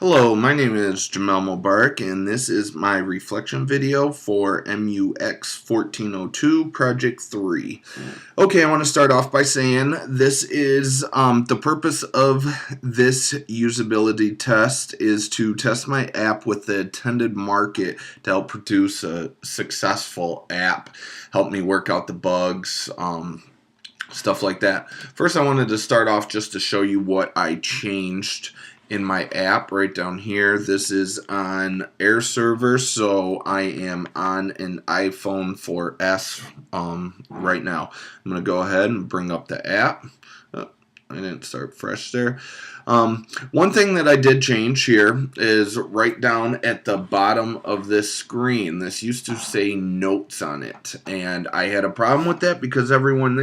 Hello, my name is Jamal Moubarak, and this is my reflection video for MUX 1402 Project 3. Okay, I want to start off by saying this is the purpose of this usability test is to test my app with the intended market to help produce a successful app, help me work out the bugs, stuff like that. First, I wanted to start off just to show you what I changed in my app right down here. This is on Air server, so I am on an iPhone 4S right now. I'm going to go ahead and bring up the app. I didn't start fresh there. One thing that I did change here is right down at the bottom of this screen. This used to say notes on it, and I had a problem with that because everyone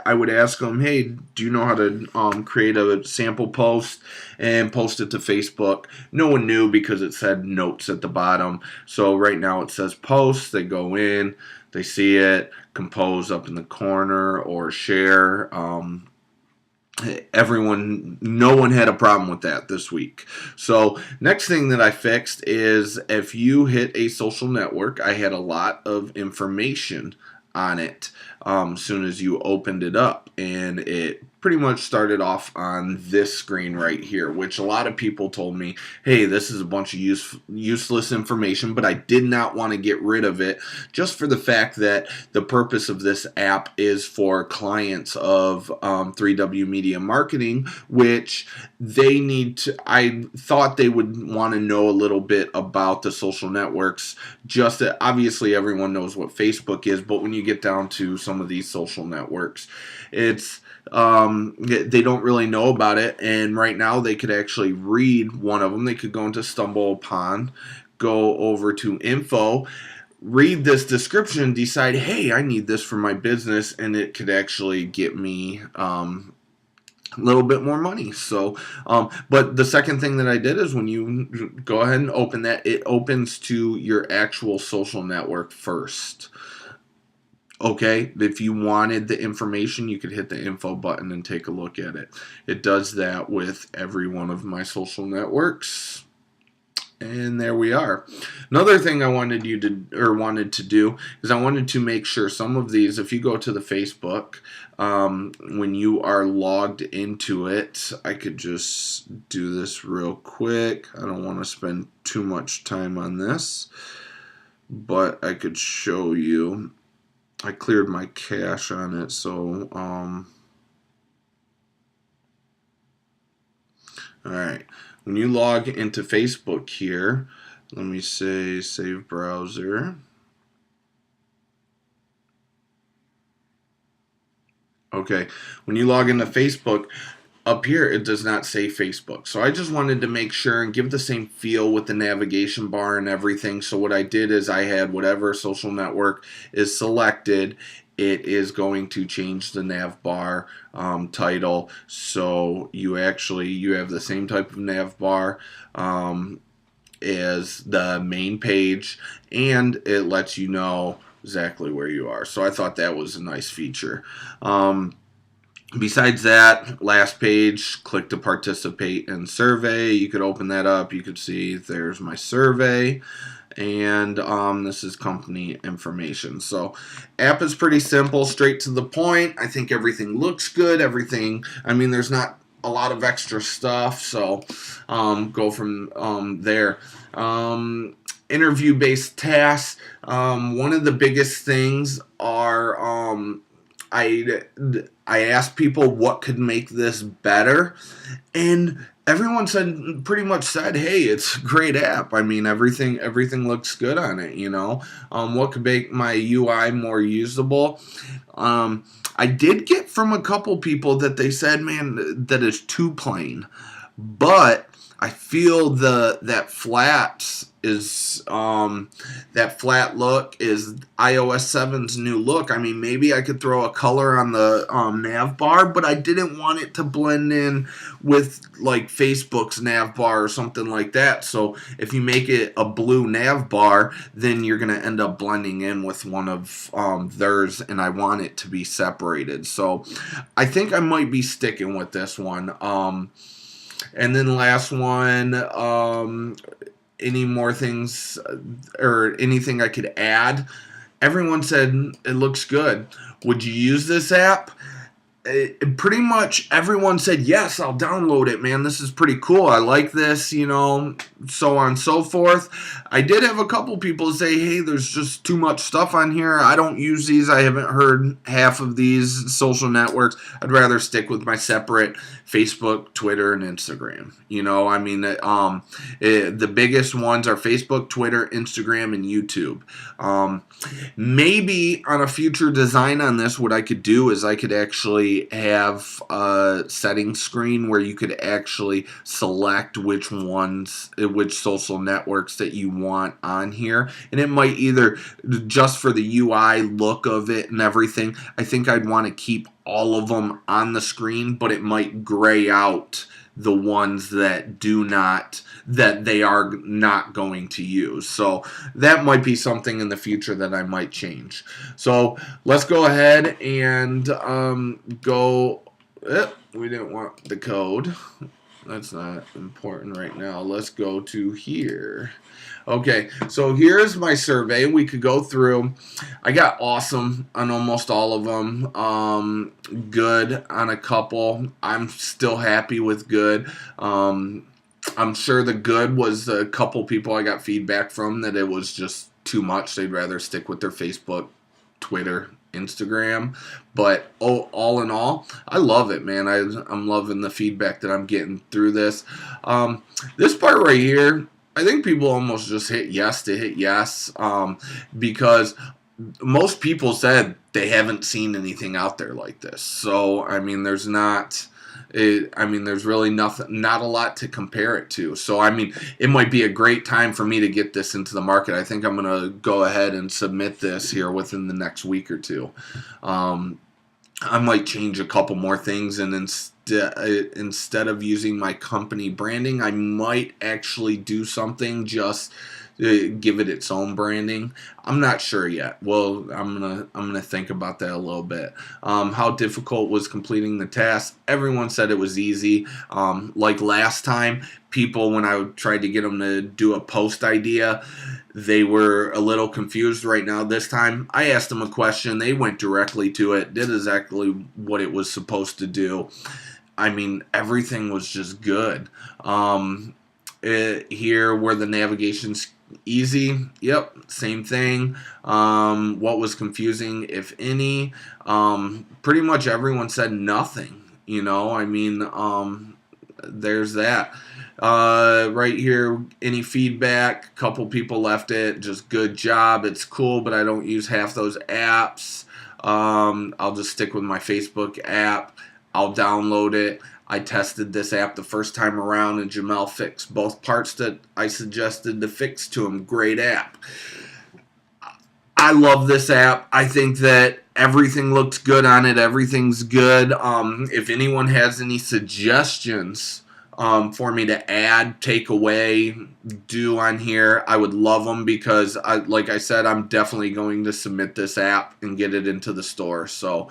I would ask them, hey, do you know how to create a sample post and post it to Facebook? No one knew because it said notes at the bottom. So right now it says post. They go in, they see it, compose up in the corner, or share. No one had a problem with that this week. So next thing that I fixed is if you hit a social network, I had a lot of information on it soon as you opened it up, and it pretty much started off on this screen right here, which a lot of people told me, hey, this is a bunch of useless information, but I did not want to get rid of it just for the fact that the purpose of this app is for clients of 3W Media Marketing, which they need to, I thought they would want to know a little bit about the social networks. Just that obviously everyone knows what Facebook is, but when you get down to some of these social networks, it's they don't really know about it, and right now they could actually read one of them. They could go into StumbleUpon, go over to info, read this description, decide, hey, I need this for my business, and it could actually get me a little bit more money. So but the second thing that I did is when you go ahead and open that, it opens to your actual social network first. Okay, if you wanted the information, you could hit the info button and take a look at it. It does that with every one of my social networks. And there we are. Another thing I wanted to do is I wanted to make sure some of these, if you go to the Facebook, when you are logged into it, I could just do this real quick. I don't want to spend too much time on this, but I could show you. I cleared my cache on it, so alright, when you log into Facebook here, let me say save browser. Okay, when you log into Facebook, up here it does not say Facebook. So I just wanted to make sure and give the same feel with the navigation bar and everything. So what I did is I had whatever social network is selected, it is going to change the nav bar title. So you have the same type of nav bar as the main page, and it lets you know exactly where you are. So I thought that was a nice feature. Besides that, last page, click to participate in survey. You could open that up. You could see there's my survey, and this is company information. So app is pretty simple, straight to the point. I think everything looks good. I mean, there's not a lot of extra stuff, so go from there. Interview-based tasks. One of the biggest things are I asked people what could make this better, and everyone pretty much said, hey, it's a great app. I mean, everything looks good on it, you know. What could make my UI more usable? I did get from a couple people that they said, man, that is too plain, but I feel that flat look is iOS 7's new look. I mean, maybe I could throw a color on the nav bar, but I didn't want it to blend in with like Facebook's nav bar or something like that. So if you make it a blue nav bar, then you're going to end up blending in with one of theirs, and I want it to be separated. So I think I might be sticking with this one. And then last one, any more things or anything I could add? Everyone said it looks good. Would you use this app? Pretty much everyone said, yes, I'll download it, man. This is pretty cool. I like this, you know, so on and so forth. I did have a couple people say, hey, there's just too much stuff on here. I don't use these. I haven't heard half of these social networks. I'd rather stick with my separate Facebook, Twitter, and Instagram. You know, I mean, the biggest ones are Facebook, Twitter, Instagram, and YouTube. Maybe on a future design on this, what I could do is I could actually have a setting screen where you could actually select which social networks that you want on here. And it might either, just for the UI look of it and everything, I think I'd want to keep all of them on the screen, but it might gray out the ones that they are not going to use. So that might be something in the future that I might change. So let's go ahead and we didn't want the code. That's not important right now. Let's go to here. Okay, so here's my survey. We could go through. I got awesome on almost all of them. Good on a couple. I'm still happy with good. I'm sure the good was a couple people I got feedback from that it was just too much. They'd rather stick with their Facebook, Twitter, Instagram. But all in all, I love it, man. I'm loving the feedback that I'm getting through this. This part right here, I think people almost just hit yes to hit yes, because most people said they haven't seen anything out there like this. So I mean, there's really not a lot to compare it to. So I mean, it might be a great time for me to get this into the market. I think I'm gonna go ahead and submit this here within the next week or two. I might change a couple more things, and instead of using my company branding, I might actually do something just give it its own branding. I'm not sure yet. Well, I'm gonna think about that a little bit. How difficult was completing the task? Everyone said it was easy. Like last time, people, when I tried to get them to do a post idea, they were a little confused. Right now, this time, I asked them a question. They went directly to it, did exactly what it was supposed to do. I mean, everything was just good. Here where the navigation's easy, yep, same thing. What was confusing, if any? Pretty much everyone said nothing. You know, I mean, there's that. Right here, any feedback? A couple people left it. Just good job. It's cool, but I don't use half those apps. I'll just stick with my Facebook app. I'll download it. I tested this app the first time around, and Jamal fixed both parts that I suggested to fix to him. Great app. I love this app. I think that everything looks good on it. Everything's good. If anyone has any suggestions for me to add, take away, do on here, I would love them, because like I said, I'm definitely going to submit this app and get it into the store. So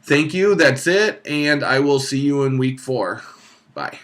thank you. That's it, and I will see you in week 4. Bye.